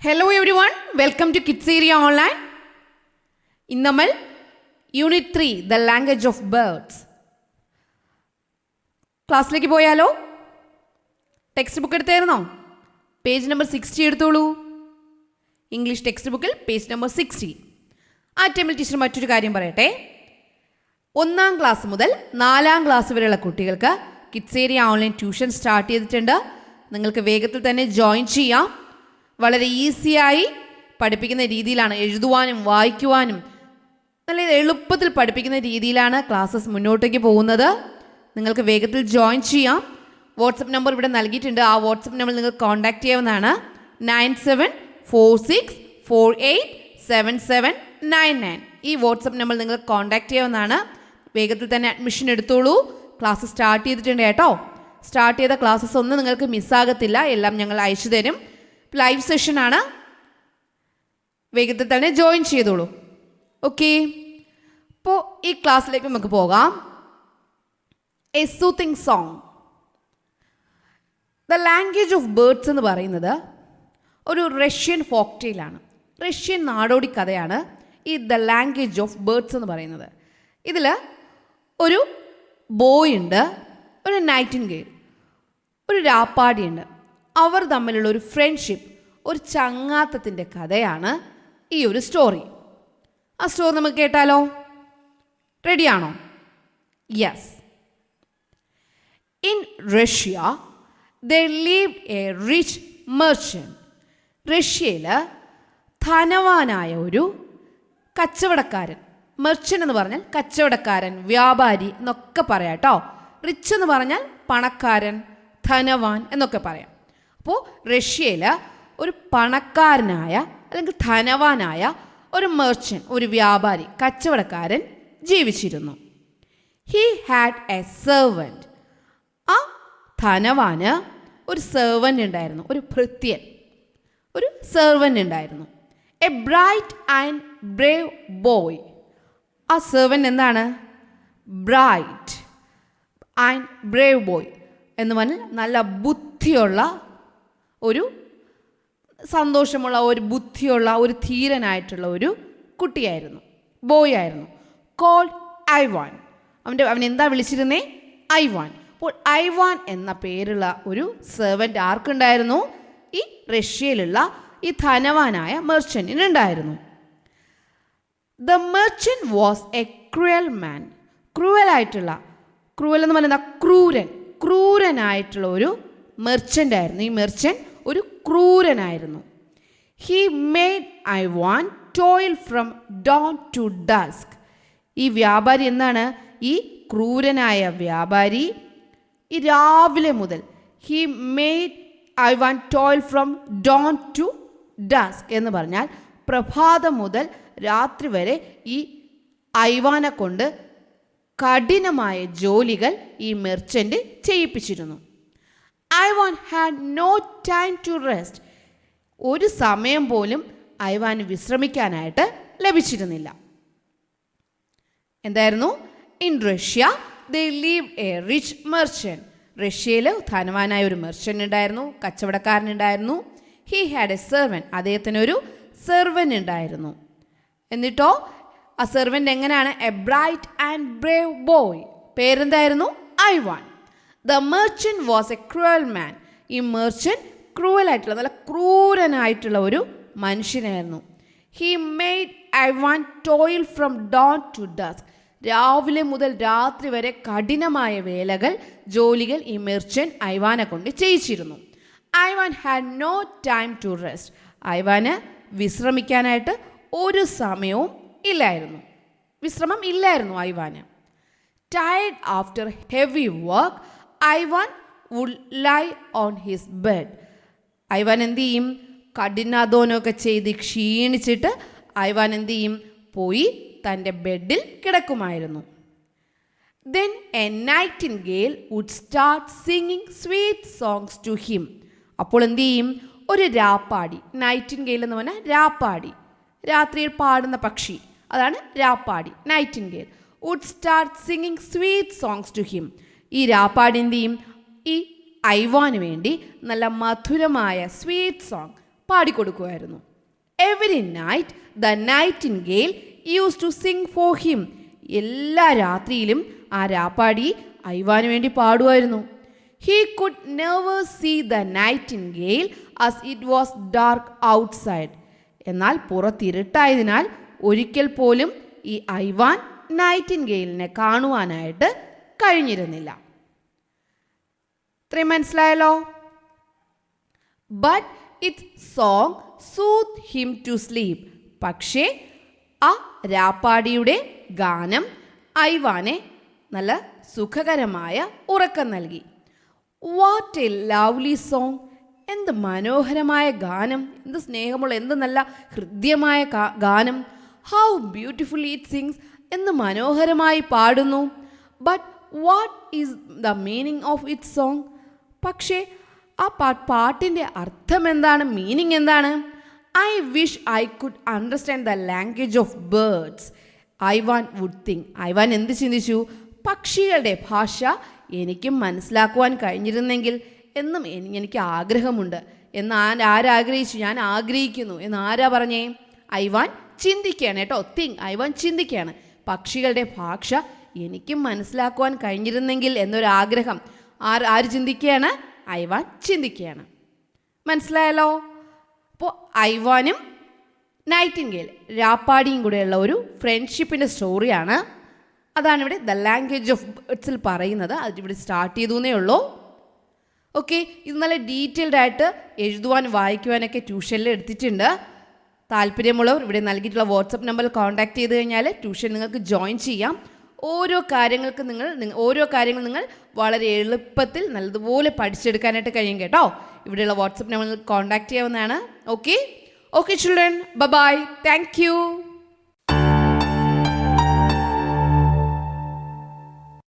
Hello everyone, welcome to Kids Area Online. ഇന്ന് നമ്മൾ unit 3 the language of birds ക്ലാസ്സിലേക്ക് പോയാലോ? ടെക്സ്റ്റ് ബുക്ക് എടുത്തായിരുന്നോ? പേജ് നമ്പർ 60 എടുത്തോളൂ. ഇംഗ്ലീഷ് ടെക്സ്റ്റ് ബുക്കിൽ പേജ് നമ്പർ 60. ആ ടൈമിൽ ടീച്ചർ മറ്റൊരു കാര്യം പറയട്ടെ. 1ാം ക്ലാസ് മുതൽ 4ാം ക്ലാസ് വരെയുള്ള കുട്ടികൾക്ക് kids area online tuition start ചെയ്തിട്ടുണ്ട്. നിങ്ങൾക്ക് വേഗത്തിൽ തന്നെ ജോയിൻ ചെയ്യാം. വളരെ ഈസിയായി പഠിപ്പിക്കുന്ന രീതിയിലാണ്, എഴുതുവാനും വായിക്കുവാനും നല്ല എളുപ്പത്തിൽ പഠിപ്പിക്കുന്ന രീതിയിലാണ് ക്ലാസ്സസ് മുന്നോട്ടേക്ക് പോകുന്നത്. നിങ്ങൾക്ക് വേഗത്തിൽ ജോയിൻ ചെയ്യാം. വാട്സപ്പ് നമ്പർ ഇവിടെ നൽകിയിട്ടുണ്ട്. ആ വാട്സപ്പ് നമ്പർ നിങ്ങൾ കോൺടാക്റ്റ് ചെയ്യാവുന്നതാണ്. 9746487799. ഈ വാട്സപ്പ് നമ്പർ നിങ്ങൾ കോൺടാക്റ്റ് ചെയ്യാവുന്നതാണ്. വേഗത്തിൽ തന്നെ അഡ്മിഷൻ എടുത്തോളൂ. ക്ലാസ് സ്റ്റാർട്ട് ചെയ്തിട്ടുണ്ട് കേട്ടോ. സ്റ്റാർട്ട് ചെയ്ത ക്ലാസ്സസ് ഒന്നും നിങ്ങൾക്ക് മിസ്സാകത്തില്ല. എല്ലാം ഞങ്ങൾ അയച്ചു തരും. ലൈവ് സെഷനാണ്. വേഗത്തിൽ തന്നെ ജോയിൻ ചെയ്തോളൂ. ഓക്കെ, അപ്പോൾ ഈ ക്ലാസ്സിലേക്ക് നമുക്ക് പോകാം. A soothing song. The language of birds എന്ന് പറയുന്നത് ഒരു റഷ്യൻ ഫോക്ക് ടെയിലാണ്. റഷ്യൻ നാടോടി കഥയാണ് ഈ ദ ലാംഗ്വേജ് ഓഫ് ബേർഡ്സ് എന്ന് പറയുന്നത്. ഇതിൽ ഒരു ബോയ് ഉണ്ട്, ഒരു നൈറ്റിൻഗെയിൽ, ഒരു രാപ്പാടിയുണ്ട്. അവർ തമ്മിലുള്ള ഒരു ഫ്രണ്ട്ഷിപ്പ്, ഒരു ചങ്ങാത്തത്തിൻ്റെ കഥയാണ് ഈ ഒരു സ്റ്റോറി. ആ സ്റ്റോറി നമുക്ക് കേട്ടാലോ? റെഡിയാണോ? Yes. In Russia there lived a rich merchant. റഷ്യയിൽ ധനവാനായ ഒരു കച്ചവടക്കാരൻ. മെർച്ചൻ്റ് എന്ന് പറഞ്ഞാൽ കച്ചവടക്കാരൻ, വ്യാപാരി എന്നൊക്കെ പറയാം കേട്ടോ. റിച്ച് എന്ന് പറഞ്ഞാൽ പണക്കാരൻ, ധനവാൻ എന്നൊക്കെ പറയാം. അപ്പോൾ റഷ്യയിൽ ഒരു പണക്കാരനായ അല്ലെങ്കിൽ ധനവാനായ ഒരു മെർച്ചൻ്റ്, ഒരു വ്യാപാരി, കച്ചവടക്കാരൻ ജീവിച്ചിരുന്നു. He had a servant. ആ ധനവാന് ഒരു സെർവൻ്റ് ഉണ്ടായിരുന്നു, ഒരു ഭൃത്യൻ, ഒരു സെർവൻ്റ് ഉണ്ടായിരുന്നു. A bright and brave boy. ആ സെർവൻ്റ് എന്താണ്? ബ്രൈറ്റ് ആൻഡ് ബ്രേവ് ബോയ് എന്ന് പറഞ്ഞാൽ നല്ല ബുദ്ധിയുള്ള ഒരു, സന്തോഷമുള്ള ഒരു, ബുദ്ധിയുള്ള ഒരു, ധീരനായിട്ടുള്ള ഒരു കുട്ടിയായിരുന്നു, ബോയ് ആയിരുന്നു. Called Ivan. അവൻ എന്താ വിളിച്ചിരുന്നേ? ഐവാൻ. അപ്പോൾ ഐവാൻ എന്ന പേരുള്ള ഒരു സെർവൻ്റ് ആർക്കുണ്ടായിരുന്നു? ഈ റഷ്യയിലുള്ള ഈ ധനവാനായ മെർച്ചൻറ്റിനുണ്ടായിരുന്നു. The merchant was a cruel man. ക്രൂവലായിട്ടുള്ള, ക്രൂവൽ എന്ന് പറയുന്നത് ക്രൂരൻ, ക്രൂരനായിട്ടുള്ള ഒരു മെർച്ചൻ്റ് ആയിരുന്നു. ഈ മെർച്ചൻ്റ് ഒരു ക്രൂരനായിരുന്നു. He made Ivan toil from dawn to dusk. ഈ വ്യാപാരി എന്താണ്? ഈ ക്രൂരനായ വ്യാപാരി ഈ രാവിലെ മുതൽ, he made Ivan toil from dawn to dusk എന്ന് പറഞ്ഞാൽ പ്രഭാതം മുതൽ രാത്രി വരെ ഈ ഐവാനെ കൊണ്ട് കഠിനമായ ജോലികൾ ഈ മെർച്ചൻ്റ് ചെയ്യിപ്പിച്ചിരുന്നു. Ivan had no time to rest. ഒരു സമയം പോലും ഐവാന് വിശ്രമിക്കാനായിട്ട് ലഭിച്ചിരുന്നില്ല. എന്തായിരുന്നു? In Russia they live a rich merchant. റഷ്യയിൽ ധനവാനായ ഒരു മെർച്ചൻ്റ് ഉണ്ടായിരുന്നു, കച്ചവടക്കാരനുണ്ടായിരുന്നു. He had a servant. അദ്ദേഹത്തിനൊരു സെർവൻ്റ് ഉണ്ടായിരുന്നു. എന്നിട്ടോ ആ സെർവൻ്റ് എങ്ങനെയാണ്? A bright and brave boy. പേരെന്തായിരുന്നു? Ivan. The merchant was a cruel man. ഈ മെർച്ചൻ്റ് ക്രൂവലായിട്ടുള്ള, നല്ല ക്രൂരനായിട്ടുള്ള ഒരു മനുഷ്യനായിരുന്നു. He made Ivan toil from dawn to desk. രാവിലെ മുതൽ രാത്രി വരെ കഠിനമായ വേലകൾ, ജോലികൾ ഈ മെർച്ചൻ്റ് ഐവാനെ കൊണ്ട് ചെയ്യിച്ചിരുന്നു. Ivan had no time to rest. ഐവാന് വിശ്രമിക്കാനായിട്ട് ഒരു സമയവും ഇല്ലായിരുന്നു. വിശ്രമം ഇല്ലായിരുന്നു ഐവാന്. Tired after heavy work Ivan would lie on his bed. Ivan എന്ത് ചെയ്യും? കഠിനാധ്വാനമൊക്കെ ചെയ്ത് ക്ഷീണിച്ചിട്ട് ഐവാൻ എന്ത് ചെയ്യും? പോയി തൻ്റെ ബെഡിൽ കിടക്കുമായിരുന്നു. Then a nightingale would start singing sweet songs to him. അപ്പോൾ എന്ത് ചെയ്യും? ഒരു രാപ്പാടി, നൈറ്റിൻഗേൽ എന്ന് പറഞ്ഞാൽ രാപ്പാടി, രാത്രിയിൽ പാടുന്ന പക്ഷി, അതാണ് രാപ്പാടി, nightingale. Would start singing sweet songs to him. ഈ രാപ്പാടി എന്ത് ചെയ്യും? ഈ ഐവാന് വേണ്ടി നല്ല മധുരമായ സ്വീറ്റ് സോങ്, പാടിക്കൊടുക്കുമായിരുന്നു. Every night the nightingale used to sing for him. എല്ലാ രാത്രിയിലും ആ രാപ്പാടി ഐവാന് വേണ്ടി പാടുമായിരുന്നു. He could never see the nightingale as it was dark outside. എന്നാൽ പുറത്തിരുട്ടായതിനാൽ ഒരിക്കൽ പോലും ഈ ഐവാൻ നൈറ്റിൻഗേലിനെ കാണുവാനായിട്ട് കഴിഞ്ഞിരുന്നില്ല. ഇത്രയും മനസ്സിലായല്ലോ? But it's song soothe him to sleep. പക്ഷേ ആ രാപ്പാടിയുടെ ഗാനം ഐവാനെ നല്ല സുഖകരമായ ഉറക്കം നൽകി. What a lovely song! എന്ത് മനോഹരമായ ഗാനം, എന്ത് സ്നേഹമുള്ള, എന്ത് നല്ല ഹൃദ്യമായ ഗാനം. How beautiful it sings! എന്ത് മനോഹരമായി പാടുന്നു. But what is the meaning of it song? പക്ഷേ ആ പാട്ടിൻ്റെ അർത്ഥം എന്താണ്, മീനിങ് എന്താണ്? I wish I could understand the language of birds. Ivan would think. Ivan എന്ത് ചിന്തിച്ചു? പക്ഷികളുടെ ഭാഷ എനിക്കും മനസ്സിലാക്കുവാൻ കഴിഞ്ഞിരുന്നെങ്കിൽ എന്നും എനിക്ക് ആഗ്രഹമുണ്ട് എന്ന് ആരാഗ്രഹിച്ചു? ഞാൻ ആഗ്രഹിക്കുന്നു എന്ന് ആരാ പറഞ്ഞേ? ഐവാൻ ചിന്തിക്കുകയാണ് കേട്ടോ. തിങ്ക്, ഐവാൻ ചിന്തിക്കുകയാണ്. പക്ഷികളുടെ ഭാഷ എനിക്കും മനസ്സിലാക്കുവാൻ കഴിഞ്ഞിരുന്നെങ്കിൽ എന്നൊരാഗ്രഹം ആര് ചിന്തിക്കുകയാണ്? ഐവാൻ ചിന്തിക്കുകയാണ്. മനസ്സിലായല്ലോ? അപ്പോൾ ഐവാനും നൈറ്റിൻഗേൽ രാപ്പാടിയും കൂടെയുള്ള ഒരു ഫ്രണ്ട്ഷിപ്പിൻ്റെ സ്റ്റോറിയാണ്. അതാണ് ഇവിടെ ദ ലാംഗ്വേജ് ഓഫ് ബേർഡ്സിൽ പറയുന്നത്. അതിവിടെ സ്റ്റാർട്ട് ചെയ്തു എന്നേ ഉള്ളൂ. ഓക്കെ, ഇത് നല്ല ഡീറ്റെയിൽഡ് ആയിട്ട് എഴുതുവാൻ വായിക്കുവാനൊക്കെ ട്യൂഷനിൽ എടുത്തിട്ടുണ്ട്. താല്പര്യമുള്ളവർ ഇവിടെ നൽകിയിട്ടുള്ള വാട്സപ്പ് നമ്പറിൽ കോൺടാക്ട് ചെയ്ത് കഴിഞ്ഞാൽ ട്യൂഷൻ നിങ്ങൾക്ക് ജോയിൻ ചെയ്യാം. ഓരോ കാര്യങ്ങൾ നിങ്ങൾ വളരെ എളുപ്പത്തിൽ നല്ലതുപോലെ പഠിച്ചെടുക്കാനായിട്ട് കഴിയും കേട്ടോ. ഇവിടെയുള്ള വാട്സപ്പ് നമ്പറിൽ കോൺടാക്ട് ചെയ്യാവുന്നതാണ്. Okay children, bye. Thank U.